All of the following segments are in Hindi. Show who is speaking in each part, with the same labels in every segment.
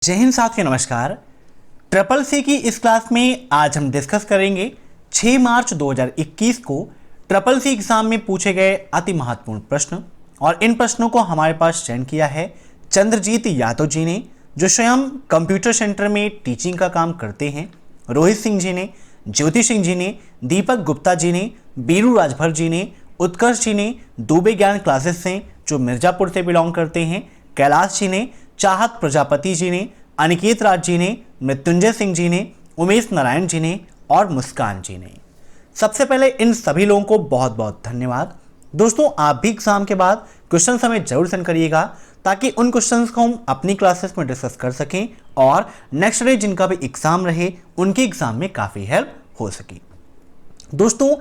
Speaker 1: जय हिंद साथियों, नमस्कार। ट्रिपल सी की इस क्लास में आज हम डिस्कस करेंगे 6 मार्च 2021 को ट्रिपल सी एग्जाम में पूछे गए अति महत्वपूर्ण प्रश्न। और इन प्रश्नों को हमारे पास सेंड किया है चंद्रजीत यादव जी ने, जो स्वयं कंप्यूटर सेंटर में टीचिंग का काम करते हैं, रोहित सिंह जी ने, ज्योति सिंह जी ने, दीपक गुप्ता जी ने, बीरू राजभर जी ने, उत्कर्ष जी ने, दुबे ज्ञान क्लासेस से जो मिर्जापुर से बिलोंग करते हैं, कैलाश जी ने, चाहत प्रजापति जी ने, अनिकेत राज जी ने, मृत्युंजय सिंह जी ने, उमेश नारायण जी ने और मुस्कान जी ने। सबसे पहले इन सभी लोगों को बहुत बहुत धन्यवाद। दोस्तों, आप भी एग्जाम के बाद क्वेश्चन हमें जरूर सेंड करिएगा ताकि उन क्वेश्चंस को हम अपनी क्लासेस में डिस्कस कर सकें और नेक्स्ट डे जिनका भी एग्जाम रहे उनके एग्जाम में काफ़ी हेल्प हो सके। दोस्तों,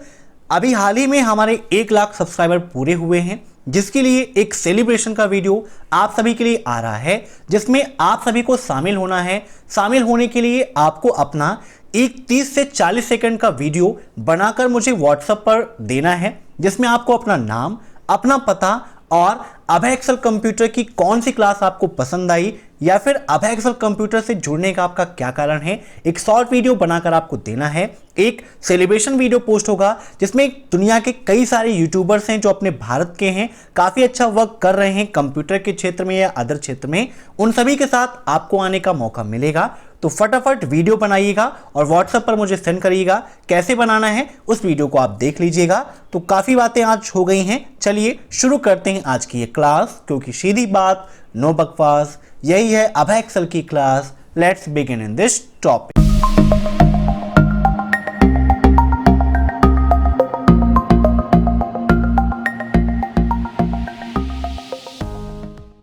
Speaker 1: अभी हाल ही में हमारे 1 लाख सब्सक्राइबर पूरे हुए हैं, जिसके लिए एक सेलिब्रेशन का वीडियो आप सभी के लिए आ रहा है, जिसमें आप सभी को शामिल होना है। शामिल होने के लिए आपको अपना एक 30 से 40 सेकंड का वीडियो बनाकर मुझे व्हाट्सएप पर देना है, जिसमें आपको अपना नाम, अपना पता और अभय एक्सेल कंप्यूटर की कौन सी क्लास आपको पसंद आई या फिर अभय एक्सेल कंप्यूटर से जुड़ने का आपका क्या कारण है, एक शॉर्ट वीडियो बनाकर आपको देना है। एक सेलिब्रेशन वीडियो पोस्ट होगा जिसमें दुनिया के कई सारे यूट्यूबर्स हैं जो अपने भारत के हैं, काफ़ी अच्छा वर्क कर रहे हैं कंप्यूटर के क्षेत्र में या अदर क्षेत्र में, उन सभी के साथ आपको आने का मौका मिलेगा। तो फटाफट वीडियो बनाइएगा और व्हाट्सएप पर मुझे सेंड करिएगा। कैसे बनाना है उस वीडियो को आप देख लीजिएगा। तो काफ़ी बातें आज हो गई हैं, चलिए शुरू करते हैं आज की ये क्लास, क्योंकि सीधी बात, नो बकवास, यही है अभय एक्सेल की class. Let's begin in this topic.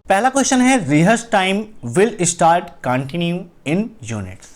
Speaker 1: पहला क्वेश्चन है, rehearse time will start continue in units.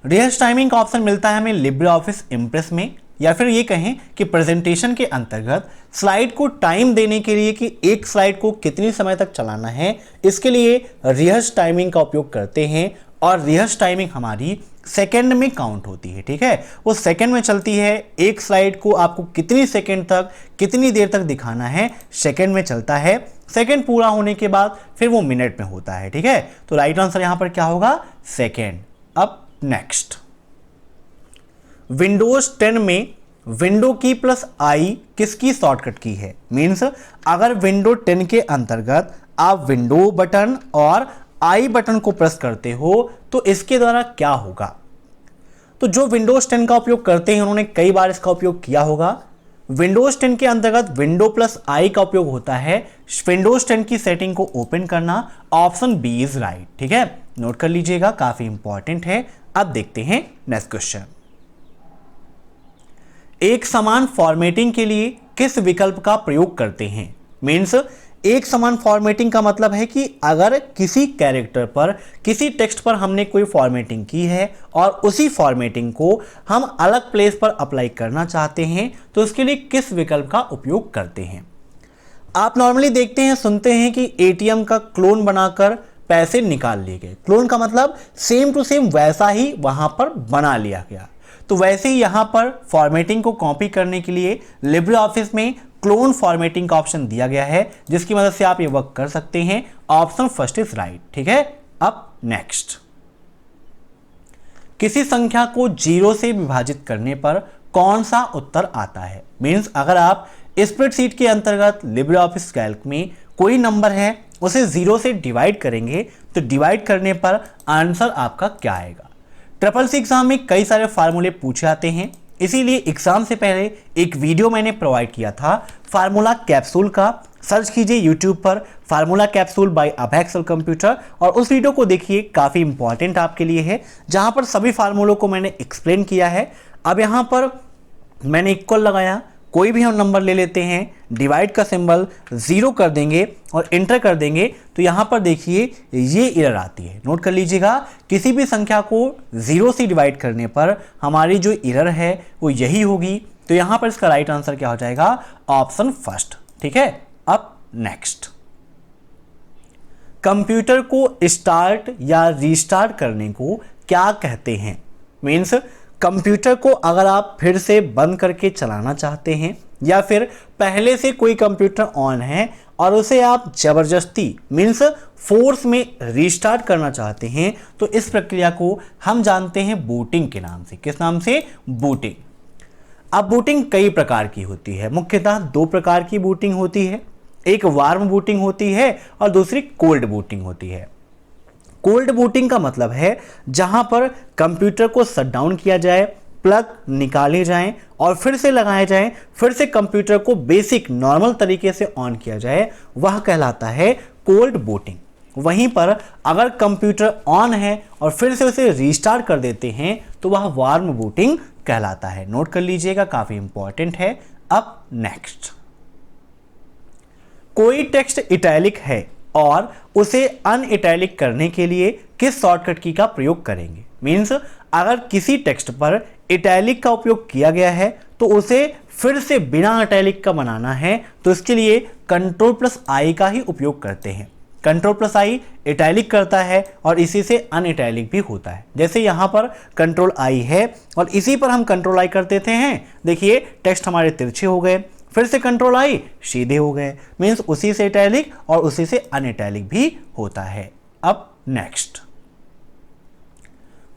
Speaker 1: Rehearse timing का ऑप्शन मिलता है हमें लिब्रे ऑफिस इम्प्रेस में, या फिर ये कहें कि प्रेजेंटेशन के अंतर्गत स्लाइड को टाइम देने के लिए कि एक स्लाइड को कितनी समय तक चलाना है, इसके लिए रिहर्स टाइमिंग का उपयोग करते हैं। और रिहर्स टाइमिंग हमारी सेकंड में काउंट होती है, ठीक है, वो सेकंड में चलती है। एक स्लाइड को आपको कितनी सेकंड तक, कितनी देर तक दिखाना है, सेकंड में चलता है। सेकंड पूरा होने के बाद फिर वो मिनट में होता है, ठीक है। तो राइट आंसर यहां पर क्या होगा, सेकंड। अब नेक्स्ट, विंडोज 10 में विंडो की प्लस आई किसकी शॉर्टकट की है। मींस अगर विंडो 10 के अंतर्गत आप विंडो बटन और आई बटन को प्रेस करते हो तो इसके द्वारा क्या होगा। तो जो विंडोज 10 का उपयोग करते हैं उन्होंने कई बार इसका उपयोग किया होगा। विंडोज 10 के अंतर्गत विंडो प्लस आई का उपयोग होता है विंडोज 10 की सेटिंग को ओपन करना। ऑप्शन बी इज राइट, ठीक है, नोट कर लीजिएगा, काफी इंपॉर्टेंट है। अब देखते हैं नेक्स्ट क्वेश्चन। एक समान फॉर्मेटिंग के लिए किस विकल्प का प्रयोग करते हैं। मींस एक समान फॉर्मेटिंग का मतलब है कि अगर किसी कैरेक्टर पर, किसी टेक्स्ट पर हमने कोई फॉर्मेटिंग की है और उसी फॉर्मेटिंग को हम अलग प्लेस पर अप्लाई करना चाहते हैं तो उसके लिए किस विकल्प का उपयोग करते हैं। आप नॉर्मली देखते हैं, सुनते हैं कि एटीएम का क्लोन बनाकर पैसे निकाल लिए गए। क्लोन का मतलब सेम टू सेम वैसा ही वहां पर बना लिया गया। तो वैसे ही यहां पर फॉर्मेटिंग को कॉपी करने के लिए लिब्रे ऑफिस में क्लोन फॉर्मेटिंग का ऑप्शन दिया गया है, जिसकी मदद से आप ये वर्क कर सकते हैं। ऑप्शन फर्स्ट इज राइट, ठीक है। अब नेक्स्ट, किसी संख्या को 0 से विभाजित करने पर कौन सा उत्तर आता है। मींस अगर आप स्प्रेडशीट के अंतर्गत लिब्रे ऑफिस कैल्क में कोई नंबर है उसे 0 से डिवाइड करेंगे तो डिवाइड करने पर आंसर आपका क्या आएगा। ट्रिपल सी एग्जाम में कई सारे फार्मूले पूछे जाते हैं, इसीलिए एग्जाम से पहले एक वीडियो मैंने प्रोवाइड किया था फार्मूला कैप्सूल का। सर्च कीजिए यूट्यूब पर फार्मूला कैप्सूल बाय अभय एक्सेल कंप्यूटर और उस वीडियो को देखिए, काफ़ी इंपॉर्टेंट आपके लिए है, जहां पर सभी फार्मूलों को मैंने एक्सप्लेन किया है। अब यहां पर मैंने इक्वल लगाया, कोई भी हम नंबर ले लेते हैं, डिवाइड का सिंबल 0 कर देंगे और एंटर कर देंगे तो यहाँ पर देखिए ये एरर आती है। नोट कर लीजिएगा, किसी भी संख्या को 0 से डिवाइड करने पर हमारी जो एरर है वो यही होगी। तो यहाँ पर इसका राइट आंसर क्या हो जाएगा, ऑप्शन फर्स्ट, ठीक है। अब नेक्स्ट, कंप्यूटर को स्टार्ट या रीस्टार्ट करने को क्या कहते हैं। मीन्स कंप्यूटर को अगर आप फिर से बंद करके चलाना चाहते हैं या फिर पहले से कोई कंप्यूटर ऑन है और उसे आप जबरदस्ती मीन्स फोर्स में रीस्टार्ट करना चाहते हैं तो इस प्रक्रिया को हम जानते हैं बूटिंग के नाम से। किस नाम से? बूटिंग। अब बूटिंग कई प्रकार की होती है, मुख्यतः दो प्रकार की बूटिंग होती है। एक वार्म बूटिंग होती है और दूसरी कोल्ड बूटिंग होती है। कोल्ड बूटिंग का मतलब है जहां पर कंप्यूटर को शट डाउन किया जाए, प्लग निकाले जाएं और फिर से लगाए जाएं, फिर से कंप्यूटर को बेसिक नॉर्मल तरीके से ऑन किया जाए, वह कहलाता है कोल्ड बूटिंग। वहीं पर अगर कंप्यूटर ऑन है और फिर से उसे रीस्टार्ट कर देते हैं तो वह वार्म बूटिंग कहलाता है। नोट कर लीजिएगा, काफी इंपॉर्टेंट है। अब नेक्स्ट, कोई टेक्स्ट इटैलिक है और उसे अनइटैलिक करने के लिए किस शॉर्टकट की का प्रयोग करेंगे? मीन्स अगर किसी टेक्स्ट पर इटैलिक का उपयोग किया गया है तो उसे फिर से बिना इटैलिक का बनाना है तो इसके लिए Ctrl+I का ही उपयोग करते हैं। Ctrl+I इटैलिक करता है और इसी से अनइटैलिक भी होता है। जैसे यहाँ पर Ctrl+I है और इसी पर हम Ctrl+I कर देते हैं, देखिए टेक्स्ट हमारे तिरछे हो गए, फिर से Ctrl+I सीधे हो गए, मीन्स उसी से इटैलिक और उसी से अनइटैलिक भी होता है। अब नेक्स्ट,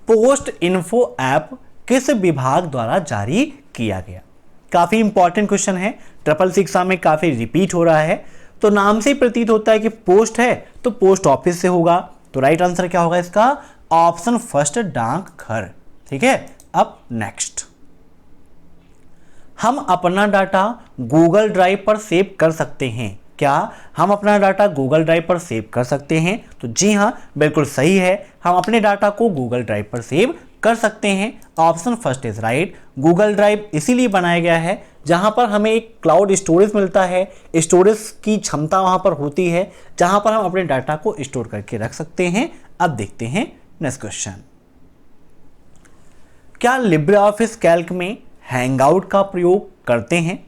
Speaker 1: पोस्ट इन्फो ऐप किस विभाग द्वारा जारी किया गया? काफी इंपॉर्टेंट क्वेश्चन है, ट्रिपल एग्जाम में काफी रिपीट हो रहा है। तो नाम से ही प्रतीत होता है कि पोस्ट है तो पोस्ट ऑफिस से होगा, तो राइट आंसर क्या होगा इसका? ऑप्शन फर्स्ट, डाकघर। ठीक है। अब नेक्स्ट, हम अपना डाटा गूगल ड्राइव पर सेव कर सकते हैं क्या? हम अपना डाटा गूगल ड्राइव पर सेव कर सकते हैं? तो जी हाँ, बिल्कुल सही है, हम अपने डाटा को गूगल ड्राइव पर सेव कर सकते हैं। Option first is right. Google drive इसीलिए बनाया गया है जहां पर हमें एक क्लाउड स्टोरेज मिलता है, स्टोरेज की क्षमता वहां पर होती है जहां पर हम अपने डाटा को स्टोर करके रख सकते हैं। अब देखते हैं नेक्स्ट क्वेश्चन, क्या लिब्रे ऑफिस कैल्क में हैंगआउट का प्रयोग करते हैं?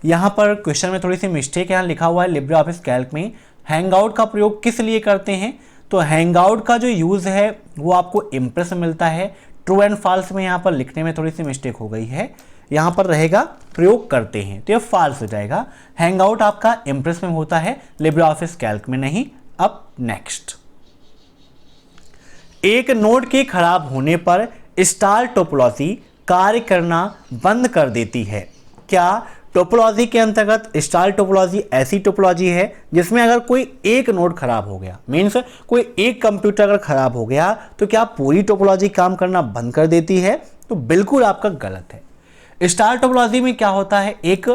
Speaker 1: यहां पर क्वेश्चन में थोड़ी सी मिस्टेक है, यहां लिखा हुआ है लिब्रे ऑफिस कैल्क में हैंगआउट का प्रयोग किस लिए करते हैं? तो हैंगआउट का जो यूज है वो आपको इम्प्रेस में मिलता है। ट्रू एंड फॉल्स में यहां पर लिखने में थोड़ी सी मिस्टेक हो गई है, यहां पर रहेगा प्रयोग करते हैं तो ये फॉल्स हो जाएगा। हैंगआउट आपका इम्प्रेस में होता है, लिब्रे ऑफिस कैल्क में नहीं। अब नेक्स्ट, एक नोड के खराब होने पर स्टार टोपोलॉजी कार्य करना बंद कर देती है क्या? टोपोलॉजी के अंतर्गत स्टार टोपोलॉजी ऐसी टोपोलॉजी है जिसमें अगर कोई एक नोड खराब हो गया, मीन्स कोई एक कंप्यूटर अगर खराब हो गया तो क्या पूरी टोपोलॉजी काम करना बंद कर देती है? तो बिल्कुल आपका गलत है। स्टार टोपोलॉजी में क्या होता है, एक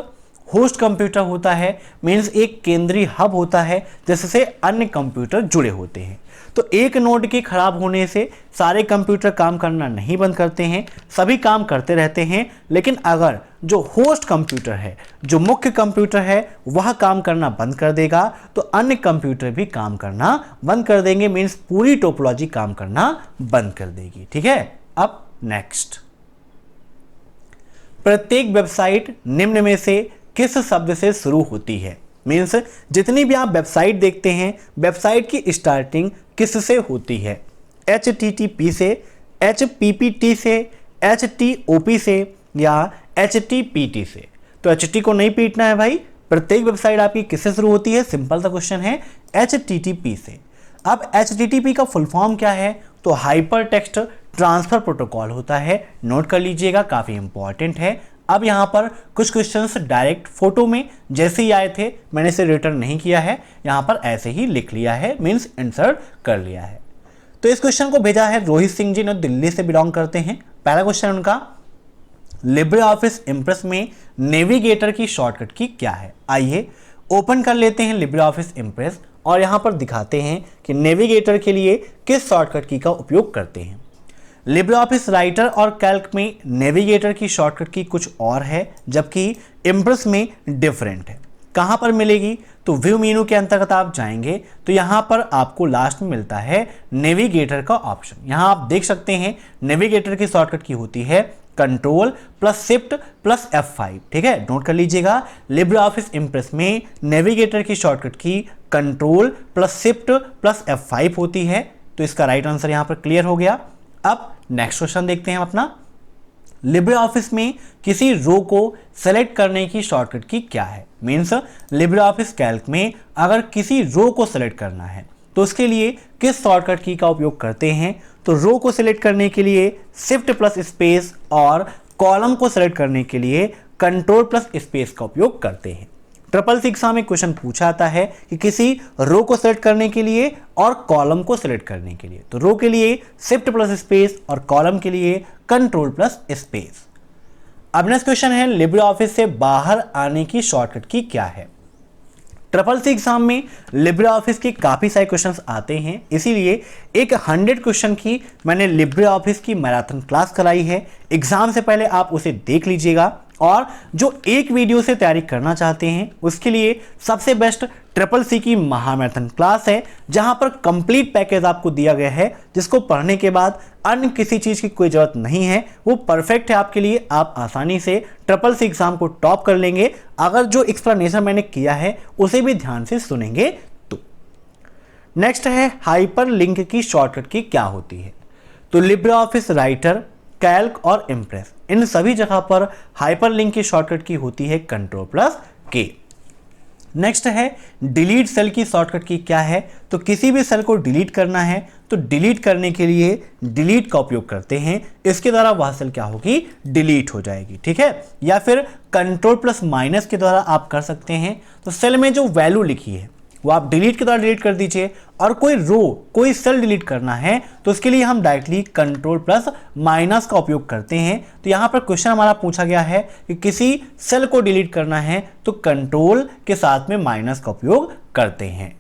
Speaker 1: होस्ट कंप्यूटर होता है, मीन्स एक केंद्रीय हब होता है जिससे अन्य कंप्यूटर जुड़े होते हैं। तो एक नोड के खराब होने से सारे कंप्यूटर काम करना नहीं बंद करते हैं, सभी काम करते रहते हैं। लेकिन अगर जो होस्ट कंप्यूटर है, जो मुख्य कंप्यूटर है, वह काम करना बंद कर देगा तो अन्य कंप्यूटर भी काम करना बंद कर देंगे, मीन्स पूरी टोपोलॉजी काम करना बंद कर देगी। ठीक है। अब नेक्स्ट, प्रत्येक वेबसाइट निम्न में से किस शब्द से शुरू होती है? मीन्स जितनी भी आप वेबसाइट देखते हैं, वेबसाइट की स्टार्टिंग किससे होती है? HTTP से, HPPT से, HTOP से या HTPT से? तो HT को नहीं पीटना है भाई, प्रत्येक वेबसाइट आपकी किससे शुरू होती है? सिंपल सा क्वेश्चन है, HTTP से। अब HTTP का फुल फॉर्म क्या है? तो हाइपर टेक्स्ट ट्रांसफर प्रोटोकॉल होता है। नोट कर लीजिएगा, काफी इंपॉर्टेंट है। अब यहाँ पर कुछ क्वेश्चंस डायरेक्ट फोटो में जैसे ही आए थे, मैंने इसे रिटर्न नहीं किया है, यहाँ पर ऐसे ही लिख लिया है, मीन्स इंसर्ट कर लिया है। तो इस क्वेश्चन को भेजा है रोहित सिंह जी ने, दिल्ली से बिलोंग करते हैं। पहला क्वेश्चन उनका, लिब्रे ऑफिस इम्प्रेस में नेविगेटर की शॉर्टकट की क्या है? आइए ओपन कर लेते हैं लिब्रे ऑफिस इम्प्रेस और यहाँ पर दिखाते हैं कि नेविगेटर के लिए किस शॉर्टकट की का उपयोग करते हैं। लिब्रे ऑफिस राइटर और कैल्क में नेविगेटर की शॉर्टकट की कुछ और है, जबकि इम्प्रेस में डिफरेंट है। कहाँ पर मिलेगी? तो व्यू मेनू के अंतर्गत आप जाएंगे तो यहाँ पर आपको लास्ट में मिलता है नेविगेटर का ऑप्शन। यहाँ आप देख सकते हैं नेविगेटर की शॉर्टकट की होती है Ctrl+Shift+F5। ठीक है, नोट कर लीजिएगा, लिब्रे ऑफिस इम्प्रेस में नेविगेटर की शॉर्टकट की Ctrl+Shift+F5 होती है। तो इसका राइट आंसर यहाँ पर क्लियर हो गया। अब नेक्स्ट क्वेश्चन देखते हैं अपना, लिब्रे ऑफिस में किसी रो को सेलेक्ट करने की शॉर्टकट की क्या है। मीन्स लिब्रे ऑफिस कैल्क में अगर किसी रो को सेलेक्ट करना है तो उसके लिए किस शॉर्टकट की का उपयोग करते हैं। तो रो को सिलेक्ट करने के लिए शिफ्ट प्लस स्पेस और कॉलम को सिलेक्ट करने के लिए कंट्रोल प्लस स्पेस का उपयोग करते हैं। ट्रिपल सी एग्जाम में क्वेश्चन पूछा जाता है कि किसी रो को सिलेक्ट करने के लिए और कॉलम को सिलेक्ट करने के लिए। तो रो के लिए शिफ्ट प्लस स्पेस और कॉलम के लिए कंट्रोल प्लस स्पेस। अब नेक्स्ट क्वेश्चन है लिब्रे ऑफिस से बाहर आने की शॉर्टकट की क्या है। ट्रिपल सी एग्जाम में लिब्रे ऑफिस के काफ़ी सारे क्वेश्चंस आते हैं, इसीलिए एक 100 क्वेश्चन की मैंने लिब्रे ऑफिस की मैराथन क्लास कराई है। एग्जाम से पहले आप उसे देख लीजिएगा और जो एक वीडियो से तैयारी करना चाहते हैं उसके लिए सबसे बेस्ट ट्रिपल सी की महामैराथन क्लास है, जहां पर कंप्लीट पैकेज आपको दिया गया है, जिसको पढ़ने के बाद अन्य किसी चीज़ की कोई ज़रूरत नहीं है। वो परफेक्ट है आपके लिए, आप आसानी से ट्रिपल सी एग्जाम को टॉप कर लेंगे अगर जो एक्सप्लेनेशन मैंने किया है उसे भी ध्यान से सुनेंगे तो। नेक्स्ट है हाइपर लिंक की शॉर्टकट की क्या होती है। तो लिब्रे ऑफिस राइटर, कैल्क और इम्प्रेस, इन सभी जगह पर हाइपरलिंक की शॉर्टकट की होती है कंट्रोल प्लस के। नेक्स्ट है डिलीट सेल की शॉर्टकट की क्या है। तो किसी भी सेल को डिलीट करना है तो डिलीट करने के लिए डिलीट का उपयोग करते हैं, इसके द्वारा वह सेल क्या होगी, डिलीट हो जाएगी, ठीक है। या फिर कंट्रोल प्लस माइनस के द्वारा आप कर सकते हैं। तो सेल में जो वैल्यू लिखी है वो आप डिलीट के द्वारा डिलीट कर दीजिए, और कोई रो कोई सेल डिलीट करना है तो उसके लिए हम डायरेक्टली कंट्रोल प्लस माइनस का उपयोग करते हैं। तो यहाँ पर क्वेश्चन हमारा पूछा गया है कि किसी सेल को डिलीट करना है तो कंट्रोल के साथ में माइनस का उपयोग करते हैं।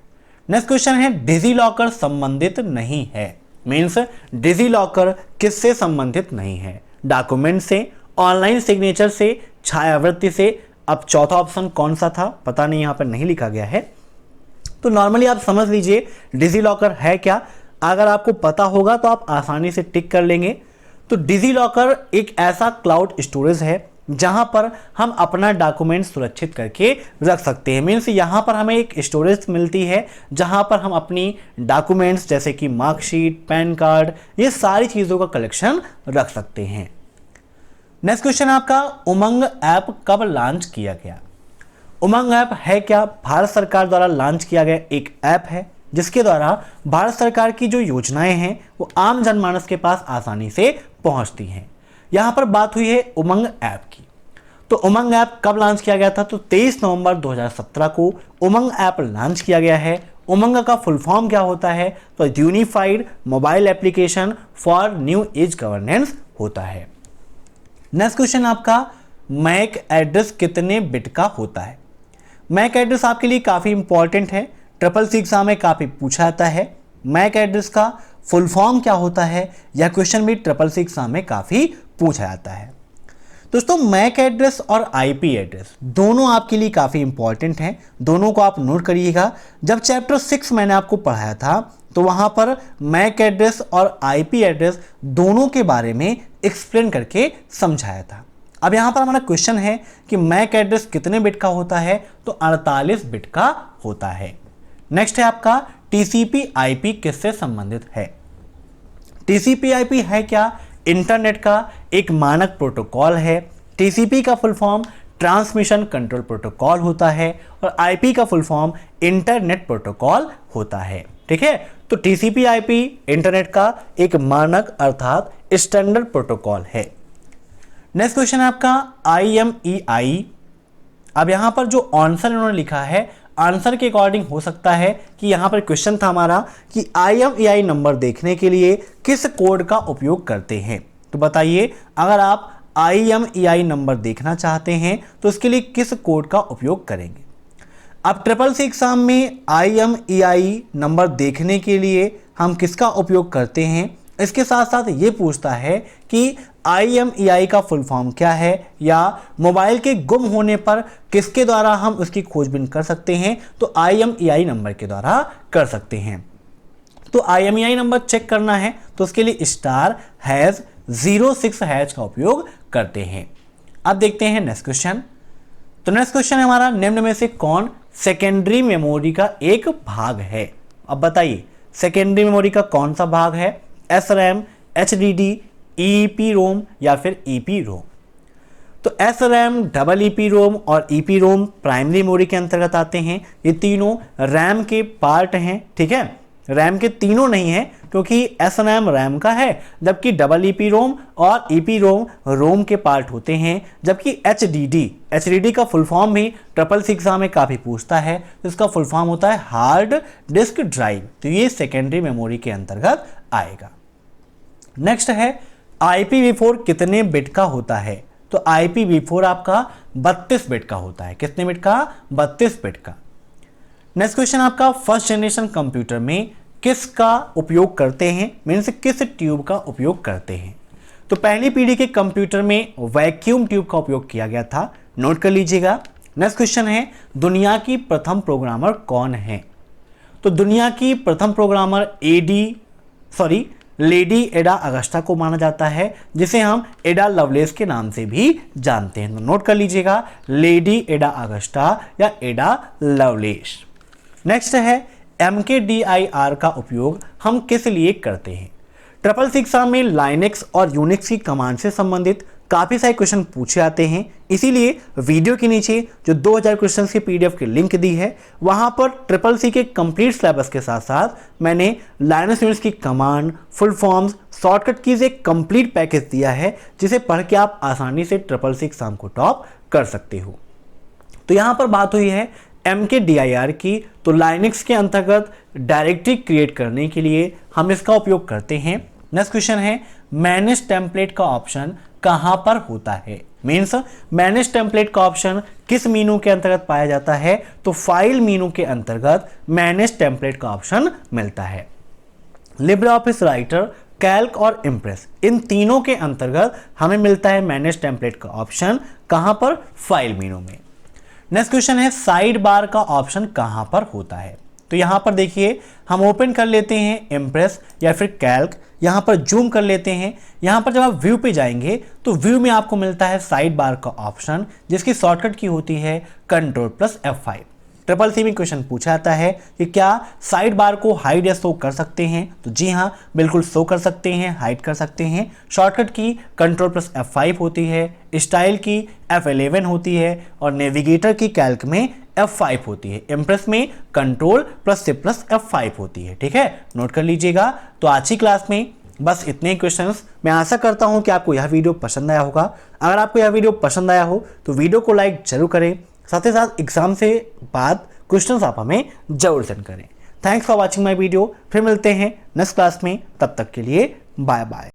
Speaker 1: नेक्स्ट क्वेश्चन है डिजीलॉकर संबंधित नहीं है। मीन्स डिजीलॉकर किससे संबंधित नहीं है, डॉक्यूमेंट से, ऑनलाइन सिग्नेचर से, छायावृत्ति से। अब चौथा ऑप्शन कौन सा था पता नहीं, यहाँ पर नहीं लिखा गया है। तो नॉर्मली आप समझ लीजिए डिजीलॉकर है क्या, अगर आपको पता होगा तो आप आसानी से टिक कर लेंगे। तो डिजीलॉकर एक ऐसा क्लाउड स्टोरेज है जहां पर हम अपना डॉक्यूमेंट सुरक्षित करके रख सकते हैं। मीन्स यहां पर हमें एक स्टोरेज मिलती है जहां पर हम अपनी डॉक्यूमेंट्स जैसे कि मार्कशीट, पैन कार्ड, ये सारी चीज़ों का कलेक्शन रख सकते हैं। नेक्स्ट क्वेश्चन आपका, उमंग ऐप कब लॉन्च किया गया। उमंग ऐप है क्या, भारत सरकार द्वारा लॉन्च किया गया एक ऐप है जिसके द्वारा भारत सरकार की जो योजनाएं हैं वो आम जनमानस के पास आसानी से पहुंचती हैं। यहां पर बात हुई है उमंग ऐप की। तो उमंग ऐप कब लॉन्च किया गया था, तो 23 नवंबर 2017 को उमंग ऐप लॉन्च किया गया है। उमंग का फुल फॉर्म क्या होता है, तो unified mobile application for new age governance होता है। नेक्स्ट क्वेश्चन आपका, मैक एड्रेस कितने बिट का होता है। मैक एड्रेस आपके लिए काफ़ी इंपॉर्टेंट है, ट्रिपल सी एग्जाम में काफ़ी पूछा जाता है। मैक एड्रेस का फुल फॉर्म क्या होता है, यह क्वेश्चन भी ट्रिपल सी एग्जाम में काफ़ी पूछा जाता है। दोस्तों मैक एड्रेस और आईपी एड्रेस दोनों आपके लिए काफ़ी इंपॉर्टेंट हैं, दोनों को आप नोट करिएगा। जब चैप्टर 6 मैंने आपको पढ़ाया था तो वहाँ पर मैक एड्रेस और आईपी एड्रेस दोनों के बारे में एक्सप्लेन करके समझाया था। अब यहाँ पर हमारा क्वेश्चन है कि मैक एड्रेस कितने बिट का होता है, तो 48 बिट का होता है। नेक्स्ट है आपका टीसीपी आईपी किससे संबंधित है। टीसीपी आईपी है क्या, इंटरनेट का एक मानक प्रोटोकॉल है। टीसीपी का full form transmission control protocol होता है और आईपी का फुल फॉर्म इंटरनेट प्रोटोकॉल होता है, ठीक है। तो टीसीपी आईपी इंटरनेट का एक मानक अर्थात स्टैंडर्ड प्रोटोकॉल है। नेक्स्ट क्वेश्चन है आपका IMEI। अब यहां पर जो आंसर इन्होंने लिखा है आंसर के अकॉर्डिंग हो सकता है कि यहां पर क्वेश्चन था हमारा कि IMEI नंबर देखने के लिए किस कोड का उपयोग करते हैं। तो बताइए अगर आप IMEI नंबर देखना चाहते हैं तो उसके लिए किस कोड का उपयोग करेंगे। अब ट्रिपल सी एग्जाम में IMEI नंबर देखने के लिए हम किसका उपयोग करते हैं, इसके साथ साथ ये पूछता है कि IMEI का फुल फॉर्म क्या है या मोबाइल के गुम होने पर किसके द्वारा हम उसकी खोजबीन कर सकते हैं। तो IMEI नंबर के द्वारा कर सकते हैं। तो IMEI नंबर चेक करना है तो उसके लिए *#06# का उपयोग करते हैं। अब देखते हैं नेक्स्ट क्वेश्चन। तो नेक्स्ट क्वेश्चन हमारा, निम्न में से कौन सेकेंडरी मेमोरी का एक भाग है। अब बताइए सेकेंडरी मेमोरी का कौन सा भाग है, SRAM, HDD, EEP रोम या फिर EP रोम। तो SRAM, डबल EP रोम और EP रोम प्राइमरी मेमोरी के अंतर्गत आते हैं। ये तीनों रैम के पार्ट हैं, ठीक है। रैम के तीनों नहीं है क्योंकि SRAM रैम का है, जबकि डबल EP रोम और EP रोम रोम के पार्ट होते हैं। जबकि HDD का फुल फॉर्म भी ट्रिपल सी एग्जाम में काफ़ी पूछता है, तो इसका फुल फॉर्म होता है हार्ड डिस्क ड्राइव। तो ये सेकेंडरी मेमोरी के अंतर्गत आएगा। नेक्स्ट है IPv4 कितने बिट का होता है? तो IPv4 आपका 32 बिट का होता है। कितने बिट का? 32 बिट का। नेक्स्ट क्वेश्चन आपका, फर्स्ट जनरेशन कंप्यूटर में किसका उपयोग करते हैं, मीन्स किस ट्यूब का उपयोग करते हैं? तो पहली पीढ़ी के कंप्यूटर में वैक्यूम ट्यूब का उपयोग किया गया था, नोट कर लीजिएगा। नेक्स्ट क्वेश्चन है, दुनिया की प्रथम प्रोग्रामर कौन है? तो दुनिया की प्रथम प्रोग्रामर लेडी एडा अगस्टा को माना जाता है, जिसे हम एडा लवलेस के नाम से भी जानते हैं। तो नोट कर लीजिएगा, लेडी एडा अगस्टा या एडा लवलेस। नेक्स्ट है, MKDIR का उपयोग हम किस लिए करते हैं? ट्रिपल सी एग्जाम में लाइनेक्स और यूनिक्स की कमांड से संबंधित काफ़ी सारे क्वेश्चन पूछे जाते हैं, इसीलिए वीडियो के नीचे जो 2000 क्वेश्चन की PDF की लिंक दी है, वहां पर ट्रिपल सी के कंप्लीट सिलेबस के साथ साथ मैंने लाइनेक्स यूनिक्स की command, full forms, shortcut keys एक कंप्लीट पैकेज दिया है, जिसे पढ़ के आप आसानी से ट्रिपल सी एग्जाम को टॉप कर सकते हो। तो यहाँ पर बात हुई है MKDIR की, तो लाइनेक्स के अंतर्गत डायरेक्टरी क्रिएट करने के लिए हम इसका उपयोग करते हैं। नेक्स्ट क्वेश्चन है, मैनेज टेम्पलेट का ऑप्शन कहां पर होता है? मीन्स मैनेज टेम्पलेट का ऑप्शन किस मीनू के अंतर्गत पाया जाता है? तो फाइल मीनू के अंतर्गत मैनेज टेम्पलेट का ऑप्शन मिलता है। लिब्रे ऑफिस राइटर, कैल्क और इम्प्रेस, इन तीनों के अंतर्गत हमें मिलता है मैनेज टेम्पलेट का ऑप्शन। कहां पर? फाइल मीनू में। नेक्स्ट क्वेश्चन है, साइड बार का ऑप्शन कहां पर होता है? तो यहां पर देखिए, हम ओपन कर लेते हैं इम्प्रेस या फिर कैल्क, यहां पर जूम कर लेते हैं। यहां पर जब आप व्यू पे जाएंगे तो व्यू में आपको मिलता है साइड बार का ऑप्शन, जिसकी शॉर्टकट की होती है Ctrl+F5। ट्रिपल सी में क्वेश्चन पूछा जाता है कि क्या साइड बार को हाइड या शो कर सकते हैं? तो जी हाँ, बिल्कुल शो कर सकते हैं, हाइड कर सकते हैं। शॉर्टकट की Ctrl+F5 होती है, स्टाइल की F11 होती है और नेविगेटर की कैल्क में F5 होती है। इम्प्रेस में Ctrl+C+F5 होती है। ठीक है, नोट कर लीजिएगा। तो आज की क्लास में बस इतने क्वेश्चंस। मैं आशा करता हूं कि आपको यह वीडियो पसंद आया होगा। अगर आपको यह वीडियो पसंद आया हो तो वीडियो को लाइक जरूर करें, साथ ही साथ एग्जाम से बाद क्वेश्चंस आप हमें जरूर सेंड करें। Thanks for watching my video. फिर मिलते हैं नेक्स्ट क्लास में, तब तक के लिए बाय बाय।